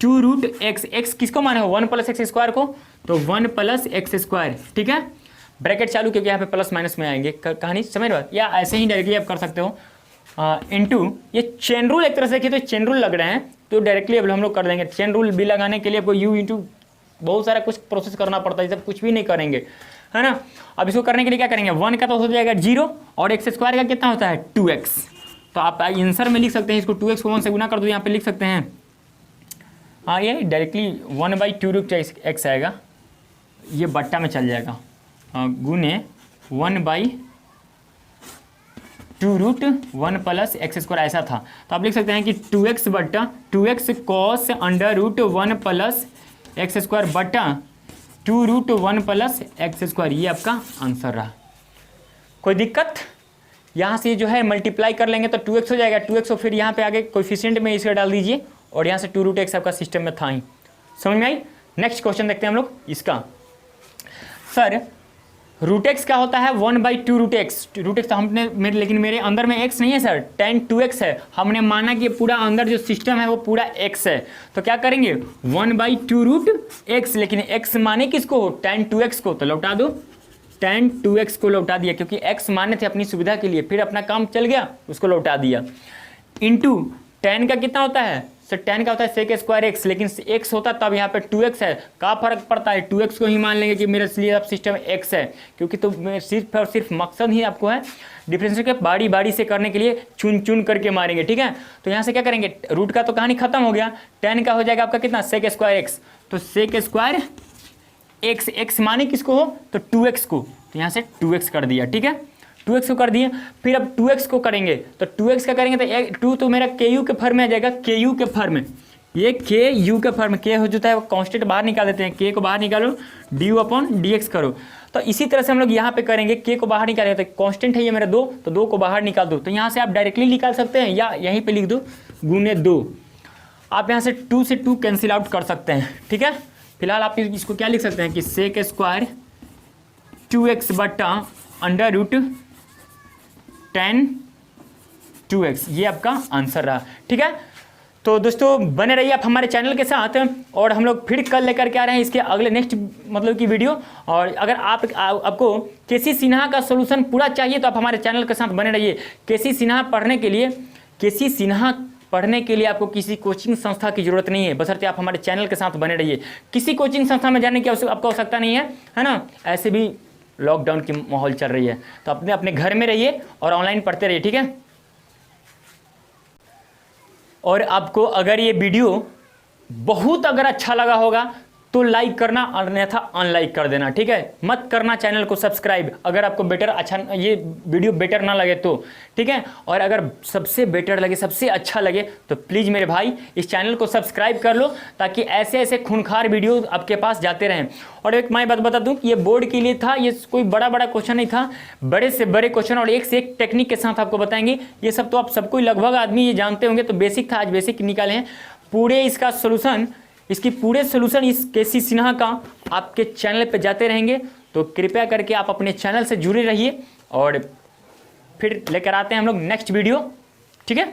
1/2√x, x किसको माने हो 1 + x² को, तो 1 + x², ठीक है। ब्रैकेट चालू, क्योंकि यहाँ पे प्लस माइनस में आएंगे, कहानी समझ रहे हो, या ऐसे ही डायरेक्टली आप कर सकते हो इनटू, ये चेन रूल एक तरह से, तो चेन रूल लग रहे हैं तो डायरेक्टली अब हम लोग कर देंगे। चेन रूल भी लगाने के लिए आपको u इंटू बहुत सारा कुछ प्रोसेस करना पड़ता है, सब कुछ भी नहीं करेंगे, है ना। अब इसको करने के लिए क्या करेंगे, 1 का तो हो जाएगा 0, और x² का कितना होता है 2x, तो आप आंसर में लिख सकते हैं इसको, 2x को 1 से गुना कर दो, यहाँ पे लिख सकते हैं, हाँ ये डायरेक्टली 1/2√x आएगा, ये बट्टा में चल जाएगा, गुने 1/2√1 + x² ऐसा था। तो आप लिख सकते हैं कि 2x cos √1 + x² बटा 2√1 + x², ये आपका आंसर रहा। कोई दिक्कत, यहाँ से जो है मल्टीप्लाई कर लेंगे तो 2x हो जाएगा, 2x, और फिर यहाँ पे आगे कोएफिशिएंट में इसका डाल दीजिए, और यहाँ से 2√x आपका सिस्टम में था ही। समझ में आई। नेक्स्ट क्वेश्चन देखते हैं हम लोग इसका। सर √x क्या होता है 1/2√x, √x तो हमने लेकिन मेरे अंदर में x नहीं है सर, tan 2x है, हमने माना कि पूरा अंदर जो सिस्टम है वो पूरा x है, तो क्या करेंगे 1/2√x, लेकिन x माने किसको tan 2x को, तो लौटा दो, tan 2x को लौटा दिया, क्योंकि x माने थे अपनी सुविधा के लिए, फिर अपना काम चल गया, उसको लौटा दिया, इंटू tan का कितना होता है सर, tan का होता है sec²x, लेकिन x होता तब यहाँ पे 2x है, क्या फर्क पड़ता है, 2x को ही मान लेंगे कि मेरे लिए अब सिस्टम x है, क्योंकि तो सिर्फ और सिर्फ मकसद ही आपको है डिफरेंशियल के बारी बारी से करने के लिए चुन चुन करके मारेंगे, ठीक है। तो यहाँ से क्या करेंगे, रूट का तो कहानी खत्म हो गया, tan का हो जाएगा आपका कितना sec²x, तो sec²x, x माने किसको हो तो 2x को, तो यहाँ से 2x कर दिया, ठीक है, 2x को कर दिए। फिर अब 2x को करेंगे, तो 2x का करेंगे तो 2 तो मेरा ku के फॉर्म में आ जाएगा, ku के फॉर्म में, ये ku के फॉर्म में, k हो जाता है वो कांस्टेंट बाहर निकाल देते हैं, k को बाहर निकालो du/dx करो। तो इसी तरह से हम लोग यहाँ पे करेंगे, k को बाहर निकालेंगे, तो कांस्टेंट है ये मेरा 2, तो 2 को बाहर निकाल दो, तो यहाँ से आप डायरेक्टली निकाल सकते हैं, या यहीं पर लिख दो गुने 2, आप यहाँ से 2 से 2 कैंसिल आउट कर सकते हैं, ठीक है। फिलहाल आप इसको क्या लिख सकते हैं कि sec²2x बटा √tan 2x, ये आपका आंसर रहा, ठीक है। तो दोस्तों बने रहिए आप हमारे चैनल के साथ, और हम लोग फिर कल लेकर के आ रहे हैं इसके अगले नेक्स्ट मतलब की वीडियो। और अगर आपको केसी सिन्हा का सोल्यूशन पूरा चाहिए तो आप हमारे चैनल के साथ बने रहिए। केसी सिन्हा पढ़ने के लिए केसी सिन्हा पढ़ने के लिए आपको किसी कोचिंग संस्था की जरूरत नहीं है, बशर्ते आप हमारे चैनल के साथ बने रहिए। किसी कोचिंग संस्था में जाने की आपको आवश्यकता नहीं है ना। ऐसे भी लॉकडाउन की माहौल चल रही है, तो अपने घर में रहिए और ऑनलाइन पढ़ते रहिए, ठीक है। और आपको अगर ये वीडियो बहुत अगर अच्छा लगा होगा तो लाइक करना, अन्यथा अनलाइक कर देना, ठीक है। मत करना चैनल को सब्सक्राइब अगर आपको ये वीडियो बेटर ना लगे तो, ठीक है। और अगर सबसे बेटर लगे, सबसे अच्छा लगे तो प्लीज़ मेरे भाई इस चैनल को सब्सक्राइब कर लो, ताकि ऐसे ऐसे खूंखार वीडियो आपके पास जाते रहें। और एक मैं बात बता दूं कि ये बोर्ड के लिए था, ये कोई बड़ा क्वेश्चन नहीं था, बड़े से बड़े क्वेश्चन और एक से एक टेक्निक के साथ आपको बताएंगे। ये सब तो आप सबको लगभग आदमी ये जानते होंगे, तो बेसिक था, आज बेसिक निकाले हैं। पूरे इसका सोल्यूशन, इसकी पूरे सोल्यूशन इस केसी सिन्हा का आपके चैनल पे जाते रहेंगे, तो कृपया करके आप अपने चैनल से जुड़े रहिए। और फिर लेकर आते हैं हम लोग नेक्स्ट वीडियो, ठीक है।